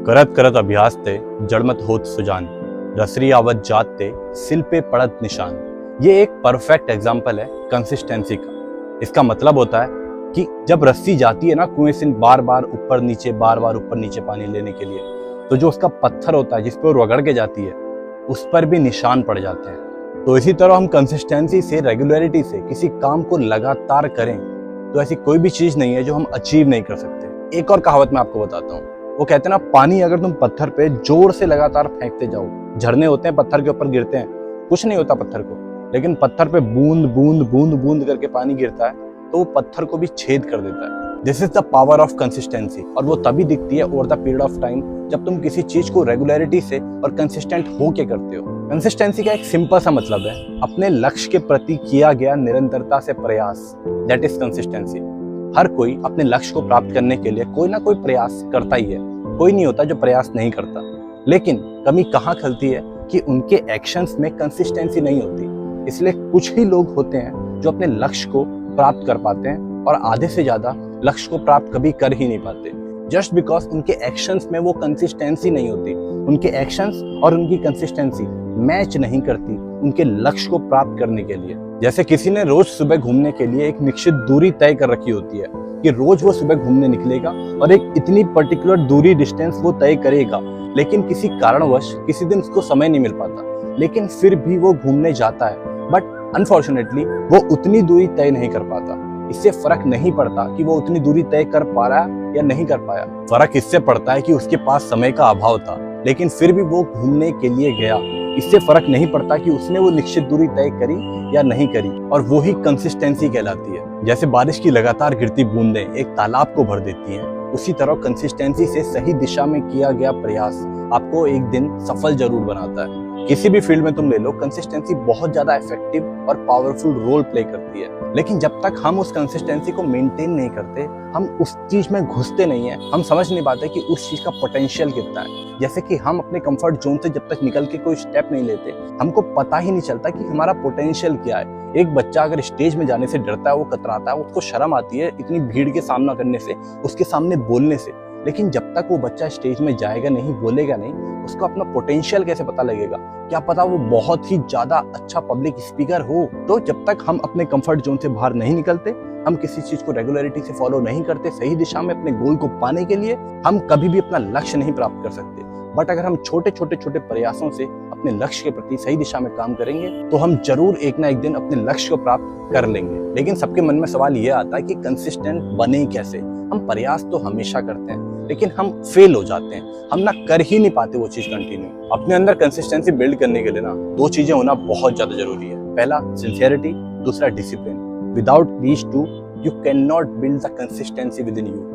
करत करत अभ्यास ते जड़मत होत सुजान, रसरी आवत जात ते सिल पे पड़त निशान। ये एक परफेक्ट एग्जाम्पल है कंसिस्टेंसी का। इसका मतलब होता है कि जब रस्सी जाती है ना कुएं से बार बार ऊपर नीचे पानी लेने के लिए, तो जो उसका पत्थर होता है जिस पे वो रगड़ के जाती है, उस पर भी निशान पड़ जाते हैं। तो इसी तरह हम कंसिस्टेंसी से, रेगुलरिटी से किसी काम को लगातार करें तो ऐसी कोई भी चीज नहीं है जो हम अचीव नहीं कर सकते। एक और कहावत मैं आपको बताता हूँ। वो कहते हैं ना, पानी अगर तुम पत्थर पे जोर से लगातार फेंकते जाओ, झरने होते हैं पत्थर के ऊपर गिरते हैं, कुछ नहीं होता पत्थर को, लेकिन पत्थर पे बूंद बूंद बूंद बूंद करके पानी गिरता है तो वो पत्थर को भी छेद कर देता है। This is the power of consistency. और वो तभी दिखती है over the period of time, जब तुम किसी चीज को रेगुलरिटी से और कंसिस्टेंट होके करते हो। कंसिस्टेंसी का एक सिंपल सा मतलब है अपने लक्ष्य के प्रति किया गया निरंतरता से प्रयास। That is consistency. हर कोई अपने लक्ष्य को प्राप्त करने के लिए कोई ना कोई प्रयास करता ही है। कोई नहीं होता जो प्रयास नहीं करता। लेकिन कमी कहाँ खलती है कि उनके एक्शंस में कंसिस्टेंसी नहीं होती। इसलिए कुछ ही लोग होते हैं जो अपने लक्ष्य को प्राप्त कर पाते हैं और आधे से ज्यादा लक्ष्य को प्राप्त कभी कर ही नहीं पाते, जस्ट बिकॉज उनके एक्शंस में वो कंसिस्टेंसी नहीं होती। उनके एक्शंस और उनकी कंसिस्टेंसी मैच नहीं करती उनके लक्ष्य को प्राप्त करने के लिए। जैसे किसी ने रोज सुबह घूमने के लिए एक निश्चित दूरी तय कर रखी होती है कि रोज वो सुबह घूमने निकलेगा और एक इतनी पर्टिकुलर दूरी, डिस्टेंस वो तय करेगा, लेकिन किसी कारणवश किसी दिन उसको समय नहीं मिल पाता, लेकिन फिर भी वो घूमने जाता है। बट अनफॉर्चुनेटली वो उतनी दूरी तय नहीं कर पाता। इससे फर्क नहीं पड़ता कि वो उतनी दूरी तय कर पा रहा है या नहीं कर पाया। फर्क इससे पड़ता है कि उसके पास समय का अभाव था, लेकिन फिर भी वो घूमने के लिए गया। इससे फर्क नहीं पड़ता कि उसने वो निश्चित दूरी तय करी या नहीं करी। और वो ही कंसिस्टेंसी कहलाती है। जैसे बारिश की लगातार गिरती बूंदें एक तालाब को भर देती हैं, उसी तरह कंसिस्टेंसी से सही दिशा में किया गया प्रयास आपको एक दिन सफल जरूर बनाता है। किसी भी फील्ड में तुम ले लो, कंसिस्टेंसी बहुत ज्यादा इफेक्टिव और पावरफुल रोल प्ले करती है। लेकिन जब तक हम उस कंसिस्टेंसी को मेंटेन नहीं करते, हम उस चीज में घुसते नहीं है, हम समझ नहीं पाते कि उस चीज का पोटेंशियल कितना है। जैसे कि हम अपने कंफर्ट जोन से जब तक निकल के कोई स्टेप नहीं लेते, हमको पता ही नहीं चलता कि हमारा पोटेंशियल क्या है। एक बच्चा अगर स्टेज में जाने से डरता है, वो कतराता है, उसको शर्म आती है इतनी भीड़ के सामना करने से, उसके सामने बोलने से। लेकिन जब तक वो बच्चा स्टेज में जाएगा नहीं, बोलेगा नहीं, उसको अपना पोटेंशियल कैसे पता लगेगा? क्या पता वो बहुत ही ज्यादा अच्छा पब्लिक स्पीकर हो। तो जब तक हम अपने कंफर्ट जोन से बाहर नहीं निकलते, हम किसी चीज को रेगुलरिटी से फॉलो नहीं करते सही दिशा में अपने गोल को पाने के लिए, हम कभी भी अपना लक्ष्य नहीं प्राप्त कर सकते। बट अगर हम छोटे छोटे प्रयासों से अपने लक्ष्य के प्रति सही दिशा में काम करेंगे, तो हम जरूर एक ना एक दिन अपने लक्ष्य को प्राप्त कर लेंगे। लेकिन सबके मन में सवाल ये आता है कि कंसिस्टेंट बने कैसे? हम प्रयास तो हमेशा करते हैं, लेकिन हम फेल हो जाते हैं, हम ना कर ही नहीं पाते वो चीज कंटिन्यू। अपने अंदर कंसिस्टेंसी बिल्ड करने के लिए ना दो चीजें होना बहुत ज्यादा जरूरी है। पहला सिंसियरिटी, दूसरा discipline. Without these two you can not build the consistency with in you.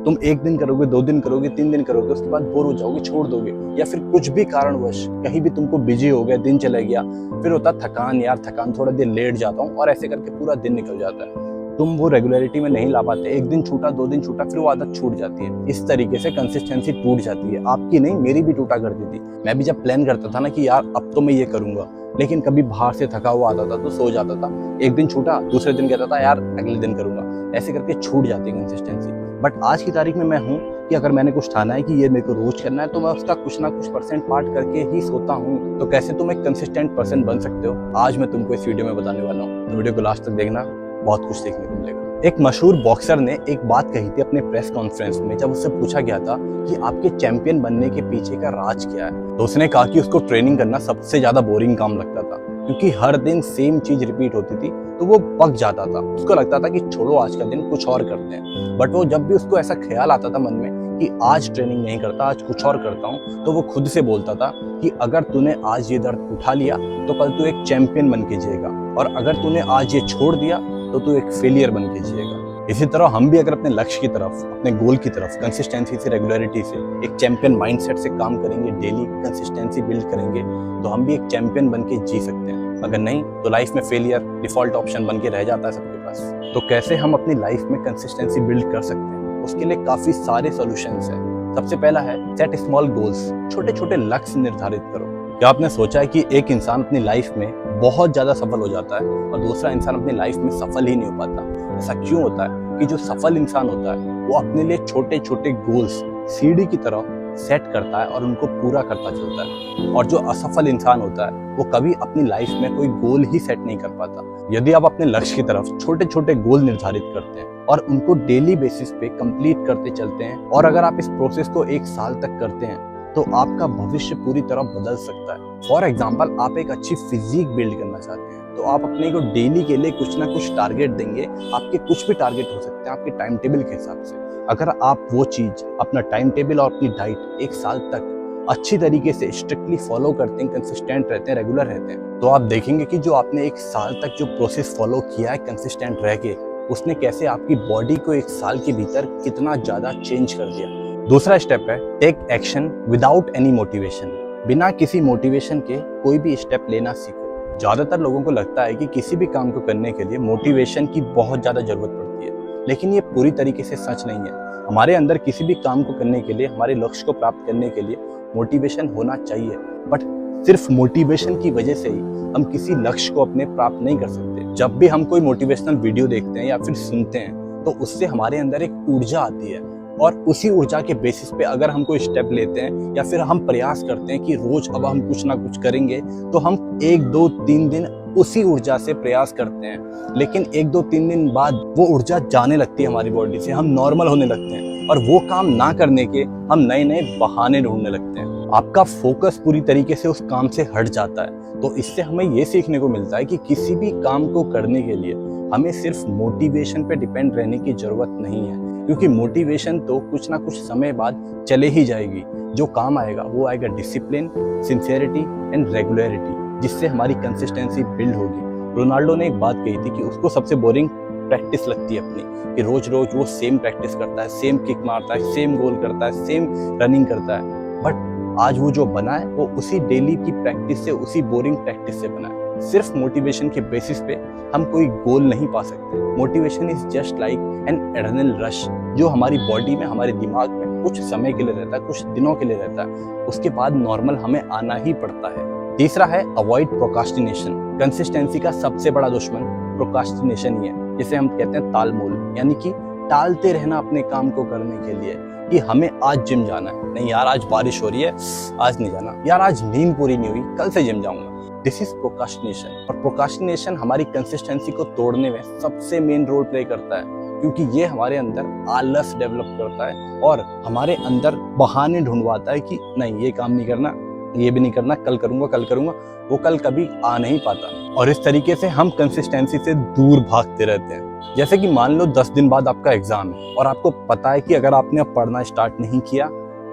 तुम एक दिन करोगे, 2 दिन करोगे, 3 दिन करोगे, उसके बाद बोर हो जाओगे, छोड़ दोगे, या फिर कुछ भी कारणवश कहीं भी तुमको बिजी हो गए, दिन चला गया, फिर होता थकान, यार थकान, थोड़ा देर लेट जाता हूँ, और ऐसे करके पूरा दिन निकल जाता है। तुम वो रेगुलरिटी में नहीं ला पाते। एक दिन छूटा, 2 दिन छूटा, फिर वो आदत छूट जाती है। इस तरीके से कंसिस्टेंसी टूट जाती है। आपकी नहीं, मेरी भी टूटा करती थी। मैं भी जब प्लान करता था ना कि यार अब तो मैं ये करूंगा, लेकिन कभी बाहर से थका हुआ आता था तो सो जाता था। एक दिन छूटा, दूसरे दिन कहता था यार अगले दिन करूंगा। ऐसे करके छूट जाती है कंसिस्टेंसी। बट आज की तारीख में मैं हूँ कि अगर मैंने कुछ ठाना है कि ये मेरे को रोज करना है, तो मैं उसका कुछ ना कुछ परसेंट पार्ट करके ही सोता हूँ। तो कैसे तुम एक कंसिस्टेंट पर्सन बन सकते हो, आज मैं तुमको इस वीडियो में बताने वाला हूँ। तो वीडियो को लास्ट तक देखना, बहुत कुछ सीखने को मिलेगा। एक मशहूर बॉक्सर ने एक बात कही थी अपने प्रेस कॉन्फ्रेंस में, जब उससे पूछा गया था कि आपके चैंपियन बनने के पीछे का राज क्या है। तो उसने कहा कि उसको ट्रेनिंग करना सबसे ज्यादा बोरिंग काम लगता था, क्योंकि हर दिन सेम चीज रिपीट होती थी, तो वो पक जाता था। उसको लगता था कि छोड़ो आज का दिन, कुछ और करते हैं। बट वो जब भी उसको ऐसा ख्याल आता था मन में कि आज ट्रेनिंग नहीं करता, आज कुछ और करता हूँ, तो वो खुद से बोलता था कि अगर तूने आज ये दर्द उठा लिया तो कल तू एक चैंपियन बन के जिएगा, और अगर तूने आज ये छोड़ दिया तो तू एक फेलियर बन के जिएगा। इसी तरह हम भी अगर अपने लक्ष्य की तरफ, अपने गोल की तरफ कंसिस्टेंसी से, रेगुलरिटी से, एक चैंपियन माइंडसेट से काम करेंगे, डेली कंसिस्टेंसी बिल्ड करेंगे, तो हम भी एक चैंपियन बन के जी सकते हैं। अगर नहीं तो लाइफ में फेलियर डिफॉल्ट ऑप्शन बन के रह जाता है सबके पास। तो कैसे हम अपनी लाइफ में कंसिस्टेंसी बिल्ड कर सकते हैं? उसके लिए काफी सारे सॉल्यूशंस हैं। सबसे पहला है सेट स्मॉल गोल्स। छोटे छोटे लक्ष्य निर्धारित करो। क्या आपने सोचा है कि एक इंसान अपनी लाइफ में बहुत ज्यादा सफल हो जाता है और दूसरा इंसान अपनी लाइफ में सफल ही नहीं हो पाता? ऐसा क्यों होता है कि जो सफल इंसान होता है वो अपने लिए छोटे छोटे गोल्स सीढ़ी की तरह सेट करता है और उनको पूरा करता चलता है। और जो असफल इंसान होता है वो कभी अपनी लाइफ में कोई गोल ही सेट नहीं कर पाता। यदि आप अपने लक्ष्य की तरफ छोटे छोटे गोल निर्धारित करते हैं और उनको डेली बेसिस पे कंप्लीट करते चलते हैं, और अगर आप इस प्रोसेस को 1 साल तक करते हैं तो आपका भविष्य पूरी तरह बदल सकता है। फॉर एग्जाम्पल, आप एक अच्छी फिजिक बिल्ड करना चाहते हैं तो आप अपने को डेली के लिए कुछ ना कुछ टारगेट देंगे। आपके कुछ भी टारगेट हो सकते हैं आपके टाइम टेबल के हिसाब से। अगर आप वो चीज, अपना टाइम टेबल और अपनी डाइट 1 साल तक अच्छी तरीके से स्ट्रिक्टली फॉलो करते हैं, कंसिस्टेंट रहते हैं, रेगुलर रहते हैं, तो आप देखेंगे कि जो आपने 1 साल तक जो प्रोसेस फॉलो किया है कंसिस्टेंट रह के, उसने कैसे आपकी बॉडी को 1 साल के भीतर कितना ज्यादा चेंज कर दिया। दूसरा स्टेप है take action without any motivation. बिना किसी मोटिवेशन के कोई भी स्टेप लेना सीखो। ज्यादातर लोगों को लगता है कि किसी भी काम को करने के लिए मोटिवेशन की बहुत ज्यादा जरूरत पड़ती है, लेकिन ये पूरी तरीके से सच नहीं है। हमारे अंदर किसी भी काम को करने के लिए, हमारे लक्ष्य को प्राप्त करने के लिए मोटिवेशन होना चाहिए, बट सिर्फ मोटिवेशन की वजह से ही हम किसी लक्ष्य को अपने प्राप्त नहीं कर सकते। जब भी हम कोई मोटिवेशनल वीडियो देखते हैं या फिर सुनते हैं तो उससे हमारे अंदर एक ऊर्जा आती है, और उसी ऊर्जा के बेसिस पे अगर हम कोई स्टेप लेते हैं या फिर हम प्रयास करते हैं कि रोज अब हम कुछ ना कुछ करेंगे, तो हम 1, 2, 3 दिन उसी ऊर्जा से प्रयास करते हैं, लेकिन 1, 2, 3 दिन बाद वो ऊर्जा जाने लगती है हमारी बॉडी से, हम नॉर्मल होने लगते हैं और वो काम ना करने के हम नए नए बहाने ढूंढने लगते हैं। आपका फोकस पूरी तरीके से उस काम से हट जाता है। तो इससे हमें ये सीखने को मिलता है कि किसी भी काम को करने के लिए हमें सिर्फ मोटिवेशन पे डिपेंड रहने की जरूरत नहीं है, क्योंकि मोटिवेशन तो कुछ ना कुछ समय बाद चले ही जाएगी। जो काम आएगा वो आएगा डिसिप्लिन, सिंसियरिटी एंड रेगुलरिटी, जिससे हमारी कंसिस्टेंसी बिल्ड होगी। रोनाल्डो ने एक बात कही थी कि उसको सबसे बोरिंग प्रैक्टिस लगती है अपनी, कि रोज रोज वो सेम प्रैक्टिस करता है, सेम किक मारता है, सेम गोल करता है, सेम रनिंग करता है। बट आज वो जो बना है वो उसी डेली की प्रैक्टिस से, उसी बोरिंग प्रैक्टिस से बना है। सिर्फ मोटिवेशन के बेसिस पे हम कोई गोल नहीं पा सकते। Motivation is just like an adrenal rush, जो हमारी बॉडी में, हमारे दिमाग में कुछ समय के लिए रहता है, कुछ दिनों के लिए रहता है, उसके बाद नॉर्मल हमें आना ही पड़ता है। तीसरा है अवॉइड प्रोक्रास्टिनेशन। कंसिस्टेंसी का सबसे बड़ा दुश्मन प्रोक्रास्टिनेशन ही है, जिसे हम कहते हैं तालमोल, यानी कि टालते रहना अपने काम को करने के लिए। कि हमें आज जिम जाना है, नहीं यार आज बारिश हो रही है, आज नहीं जाना, यार आज नींद पूरी नहीं हुई, कल से जिम जाऊंगा। This is procrastination. और प्रोक्रास्टिनेशन हमारी कंसिस्टेंसी को तोड़ने में सबसे मेन रोल प्ले करता है, क्योंकि ये हमारे अंदर आलस डेवलप करता है और हमारे अंदर बहाने ढूंढवाता है कि नहीं ये काम नहीं करना, ये भी नहीं करना, कल करूंगा कल करूंगा। वो कल कभी आ नहीं पाता, और इस तरीके से हम कंसिस्टेंसी से दूर भागते रहते हैं। जैसे कि मान लो 10 दिन बाद आपका एग्जाम है और आपको पता है कि अगर आपने अब पढ़ना स्टार्ट नहीं किया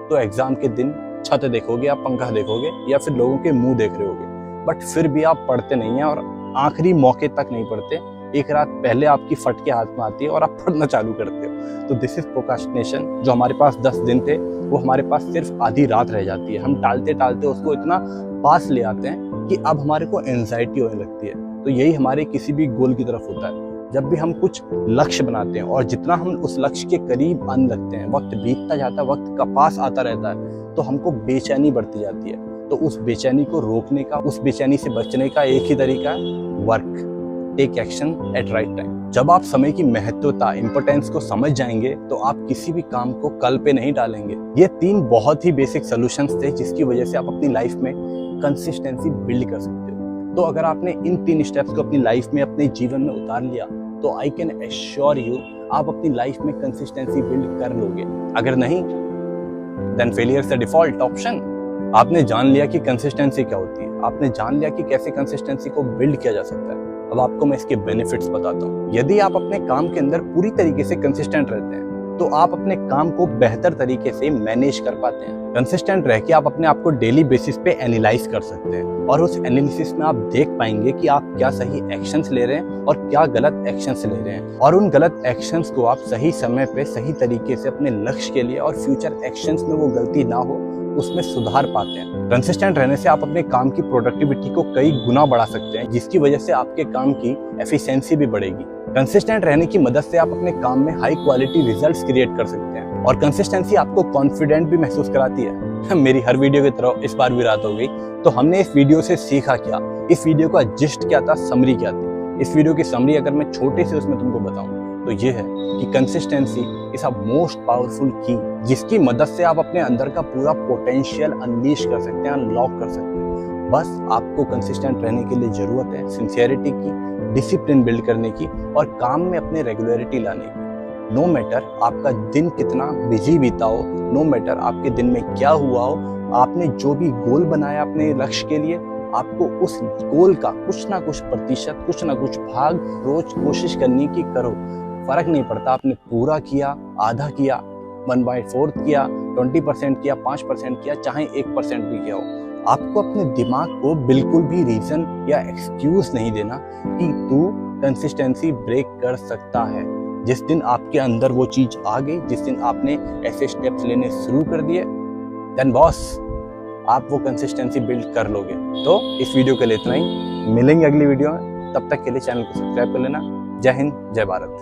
तो एग्जाम के दिन छत देखोगे, आप पंखा देखोगे या फिर लोगों के मुंह देख रहे होगे, बट फिर भी आप पढ़ते नहीं हैं और आखिरी मौके तक नहीं पढ़ते। एक रात पहले आपकी फट के हाथ में आती है और आप पढ़ना चालू करते हो। तो दिस इज प्रोक्रास्टिनेशन। जो हमारे पास 10 दिन थे वो हमारे पास सिर्फ आधी रात रह जाती है। हम टालते टालते उसको इतना पास ले आते हैं कि अब हमारे को एंजाइटी होने लगती है। तो यही हमारे किसी भी गोल की तरफ होता है। जब भी हम कुछ लक्ष्य बनाते हैं और जितना हम उस लक्ष्य के करीब आने लगते हैं, वक्त बीतता जाता है, वक्त का पास आता रहता है, तो हमको बेचैनी बढ़ती जाती है। तो उस बेचैनी को रोकने का, उस बेचैनी से बचने का एक ही तरीका है, work, take action at right time. जब आप समय की महत्वता, इंपॉर्टेंस को समझ जाएंगे तो आप किसी भी काम को कल पे नहीं डालेंगे। ये 3 बहुत ही बेसिक सॉल्यूशंस थे जिसकी वजह से आप अपनी लाइफ में कंसिस्टेंसी बिल्ड कर सकते हो। तो अगर आपने इन 3 स्टेप्स को अपनी लाइफ में, अपने जीवन में उतार लिया तो आई कैन एश्योर यू आप अपनी लाइफ में कंसिस्टेंसी बिल्ड कर लोगे। अगर नहीं, then failure is the default option. आपने जान लिया कि कंसिस्टेंसी क्या होती है, आपने जान लिया कि कैसे कंसिस्टेंसी को बिल्ड किया जा सकता है। अब आपको मैं इसके बेनिफिट्स बताता हूँ। यदि आप अपने काम के अंदर पूरी तरीके से कंसिस्टेंट रहते हैं तो आप अपने काम को बेहतर तरीके से मैनेज कर पाते हैं। कंसिस्टेंट रह के आप अपने आप को डेली बेसिस पे एनालाइज कर सकते हैं और उस एनालिसिस में आप देख पाएंगे कि आप क्या सही एक्शंस ले रहे हैं और क्या गलत एक्शंस ले रहे हैं, और उन गलत एक्शंस को आप सही समय पे सही तरीके से अपने लक्ष्य के लिए और फ्यूचर एक्शंस में वो गलती ना हो उसमें सुधार पाते हैं। कंसिस्टेंट रहने से आप अपने काम की प्रोडक्टिविटी को कई गुना बढ़ा सकते हैं, जिसकी वजह से आपके काम की एफिशिएंसी भी बढ़ेगी। कंसिस्टेंट रहने की मदद से आप अपने काम में हाई क्वालिटी रिजल्ट्स क्रिएट कर सकते हैं, और कंसिस्टेंसी आपको कॉन्फिडेंट भी महसूस कराती है। मेरी हर वीडियो की तरह इस बार भी रात हो गई, तो हमने इस वीडियो से सीखा क्या, इस वीडियो का जिस्ट क्या था, समरी क्या थी। इस वीडियो की समरी अगर मैं छोटे से उसमें तुमको बताऊं तो ये है कि consistency is a most powerful की, जिसकी मदद से आप अपने अंदर का पूरा पोटेंशियल अनलीश कर सकते हैं, अनलॉक कर सकते हैं। बस आपको कंसिस्टेंट रहने के लिए जरूरत है सिंसियरिटी की, डिसिप्लिन बिल्ड करने की और काम में अपने रेगुलरिटी लाने की। नो मैटर आपका दिन कितना बिजी बीता हो, नो मैटर आपके दिन में क्या हुआ हो, आपने जो भी गोल बनाया अपने लक्ष्य के लिए, आपको उस गोल का कुछ ना कुछ प्रतिशत, कुछ ना कुछ भाग रोज कोशिश करने की करो। फर्क नहीं पड़ता आपने पूरा किया, आधा किया, 1/4 किया, 20% किया, 5% किया, चाहे 1% भी किया हो। आपको अपने दिमाग को बिल्कुल भी रीजन या एक्सक्यूज नहीं देना कि तू कंसिस्टेंसी ब्रेक कर सकता है। जिस दिन आपके अंदर वो चीज आ गई, जिस दिन आपने ऐसे स्टेप्स लेने शुरू कर दिए, देन बॉस आप वो कंसिस्टेंसी बिल्ड कर लोगे। तो इस वीडियो के लिए इतना ही, मिलेंगे अगली वीडियो में। तब तक के लिए चैनल को सब्सक्राइब कर लेना। जय हिंद, जय भारत।